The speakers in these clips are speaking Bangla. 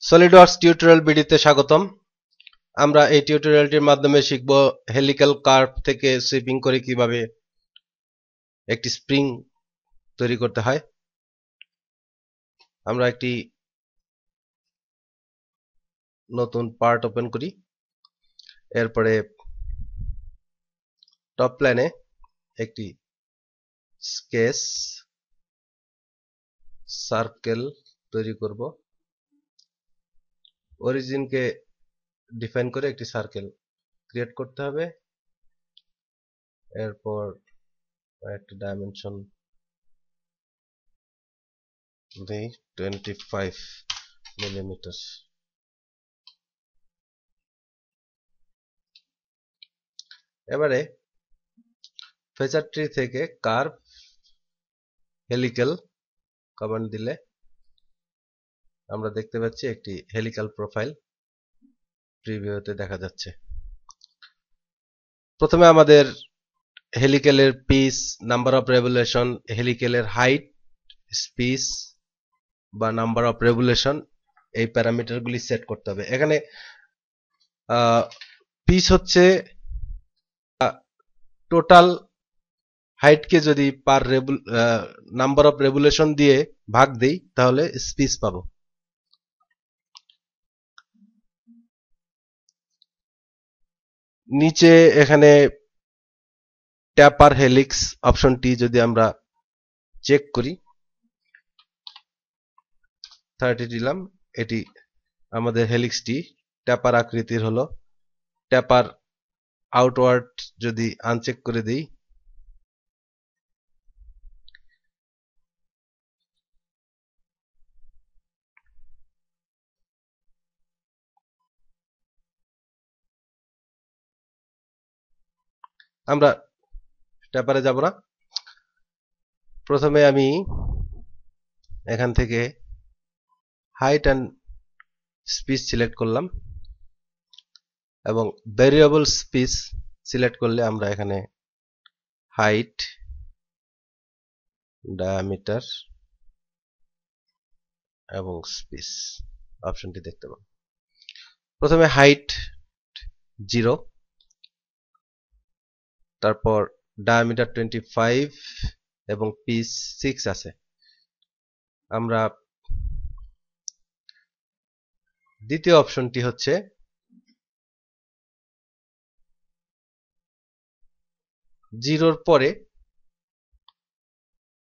সলিডওয়ার্কস টিউটোরিয়াল ভিডিওতে স্বাগতম। আমরা এই টিউটোরিয়ালটির মাধ্যমে শিখব হেলিক্যাল কার্ভ থেকে সুইপিং করে কিভাবে একটি স্প্রিং তৈরি করতে হয়। আমরা একটি নতুন পার্ট ওপেন করি। এরপরে টপ প্ল্যানে একটি স্কেচ সার্কেল তৈরি করব। অরিজিনকে ডিফাইন করে একটি সার্কেল ক্রিয়েট করতে হবে। এরপর একটা ডাইমেনশন দিই 25 মিলিমিটার। এবারে ফিচার ট্রি থেকে কার্ভ হেলিক্যাল কমান্ড দিলে আমরা দেখতে পাচ্ছি একটি হেলিক্যাল প্রোফাইল প্রিভিউতে দেখা যাচ্ছে। প্রথমে আমাদের হেলিক্যালের পিচ, নাম্বার অফ রেভুলেশন, হেলিক্যালের হাইট, স্পিস বা নাম্বার অফ রেভুলেশন এই প্যারামিটারগুলি সেট করতে হবে। এখানে পিচ হচ্ছে টোটাল হাইটকে যদি পার নাম্বার অফ রেভুলেশন দিয়ে ভাগ দেই তাহলে স্পিস পাবো। নিচে এখানে ট্যাপার হেলিক্স অপশনটি যদি আমরা চেক করি 30 দিলাম, এটি আমাদের হেলিক্সটি ট্যাপার আকৃতির হলো। ট্যাপার আউটওয়ার্ড যদি আনচেক করে দিই আমরা ট্যাপারে যাব না। প্রথমে আমি এখান থেকে হাইট অ্যান্ড স্পিস সিলেক্ট করলাম এবং ভেরিয়েবল স্পিস সিলেক্ট করলে আমরা এখানে হাইট, ডায়ামিটার এবং স্পিস অপশনটি দেখতে পাবো। প্রথমে হাইট 0, তারপর ডায়ামিটার 25 এবং পিচ 6 আছে। আমরা দ্বিতীয় অপশনটি হচ্ছে 0 পরে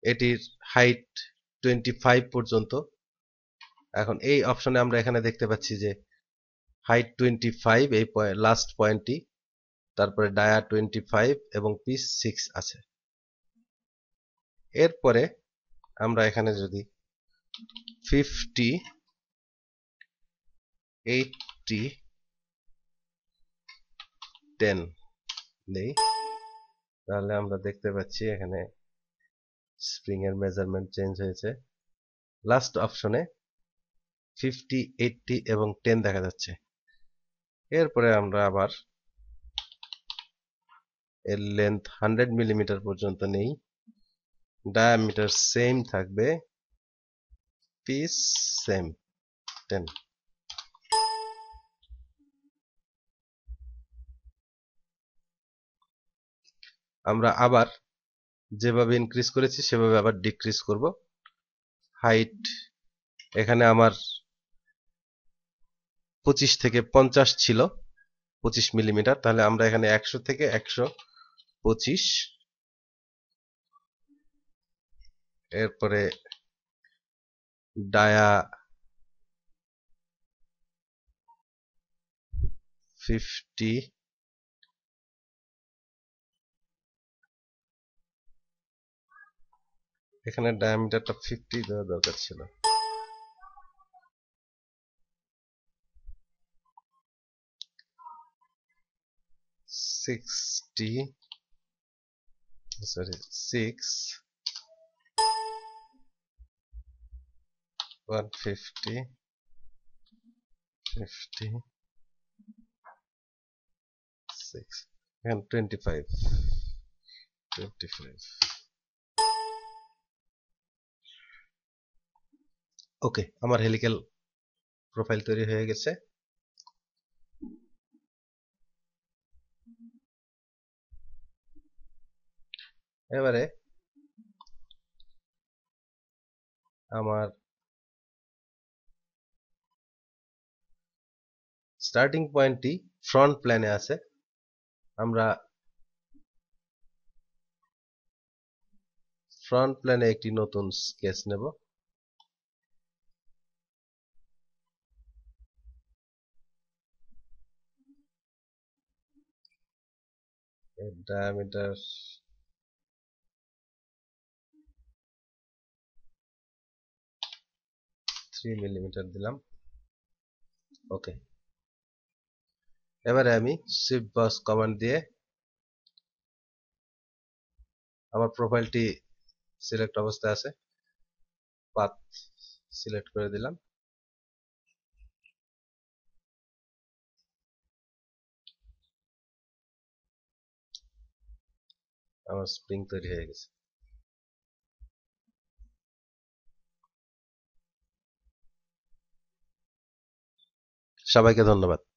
এটির হাইট 25 পর্যন্ত। এখন এই অপশনে আমরা এখানে দেখতে পাচ্ছি যে হাইট 25 এই লাস্ট পয়েন্টটি, তারপরে ডায়া 25 এবং পিচ 6 আছে। এরপরে আমরা এখানে যদি 50, 80, 10 দেই তাহলে আমরা দেখতে পাচ্ছি এখানে স্প্রিং এর মেজারমেন্ট চেঞ্জ হয়েছে। লাস্ট অপশনে 50, 80 এবং 10 দেখা যাচ্ছে। এরপরে আমরা আবার এর লেন্থ 100 মিলিমিটার পর্যন্ত নেই, ডায়ামিটার সেম থাকবে, পিচ সেম 10। আমরা আবার যেভাবে ইনক্রিজ করেছি সেভাবে আবার ডিক্রিজ করব। হাইট এখানে আমার 25 থেকে 50 ছিল, 25 মিলিমিটার, তাহলে আমরা এখানে 100 থেকে 125। এরপরে ডায়া 50, এখানে ডায়ামিটারটা 50 দেওয়া দরকার ছিল। সরি 6, 150, 50, 6, এখানে 25, 25। ওকে, আমার হেলিক্যাল প্রোফাইল তৈরি হয়ে গেছে। এবারে আমার স্টার্টিং পয়েন্টটি ফ্রন্ট প্ল্যানে আছে। আমরা ফ্রন্ট প্ল্যানে একটি নতুন স্কেচ নেব। এর ডায়ামিটার 3 মিলিমিটার দিলাম। ওকে, এবারে আমি শিফট বস কমান্ড দিয়ে আমার প্রোফাইলটি সিলেক্ট অবস্থায় আছে, পাথ সিলেক্ট করে দিলাম। আমার স্প্রিং তৈরি হয়ে গেছে। সবাইকে ধন্যবাদ।